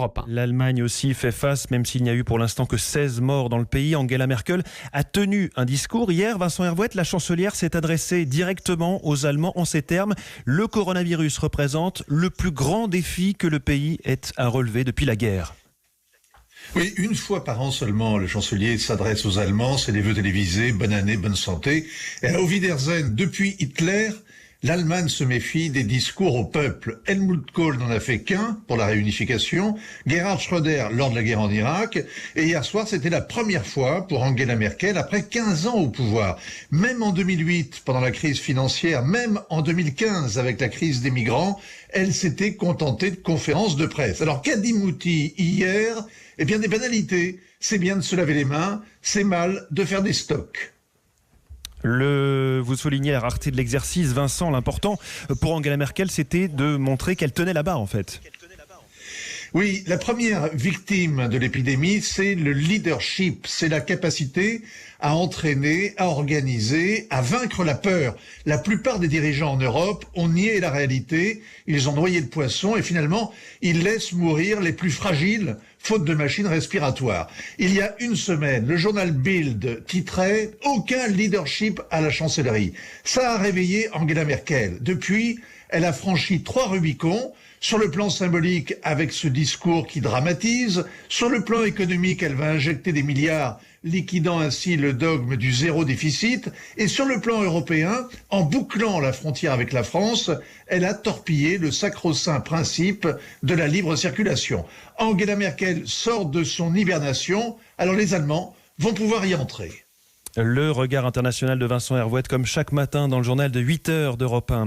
Europe 1. L'Allemagne aussi fait face, même s'il n'y a eu pour l'instant que 16 morts dans le pays. Angela Merkel a tenu un discours. Hier, Vincent Hervouet, la chancelière s'est adressée directement aux Allemands en ces termes. Le coronavirus représente le plus grand défi que le pays ait à relever depuis la guerre. Oui, une fois par an seulement, le chancelier s'adresse aux Allemands, c'est des vœux télévisés, bonne année, bonne santé. Et à Wiedersehen, depuis Hitler, l'Allemagne se méfie des discours au peuple. Helmut Kohl n'en a fait qu'un pour la réunification, Gerhard Schröder lors de la guerre en Irak, et hier soir c'était la première fois pour Angela Merkel après 15 ans au pouvoir. Même en 2008, pendant la crise financière, même en 2015 avec la crise des migrants, elle s'était contentée de conférences de presse. Alors qu'a dit Mouti hier ? Eh bien des banalités, c'est bien de se laver les mains, c'est mal de faire des stocks. Vous soulignez la rareté de l'exercice, Vincent, l'important pour Angela Merkel, c'était de montrer qu'elle tenait la barre en fait. Oui, la première victime de l'épidémie, c'est le leadership, c'est la capacité à entraîner, à organiser, à vaincre la peur. La plupart des dirigeants en Europe ont nié la réalité, ils ont noyé le poisson et finalement, ils laissent mourir les plus fragiles, faute de machines respiratoires. Il y a une semaine, le journal Bild titrait « Aucun leadership à la chancellerie ». Ça a réveillé Angela Merkel. Depuis, elle a franchi 3 Rubicons. Sur le plan symbolique, avec ce discours qui dramatise. Sur le plan économique, elle va injecter des milliards, liquidant ainsi le dogme du zéro déficit. Et sur le plan européen, en bouclant la frontière avec la France, elle a torpillé le sacro-saint principe de la libre circulation. Angela Merkel sort de son hibernation, alors les Allemands vont pouvoir y entrer. Le regard international de Vincent Hervouet, comme chaque matin dans le journal de 8h d'Europe 1.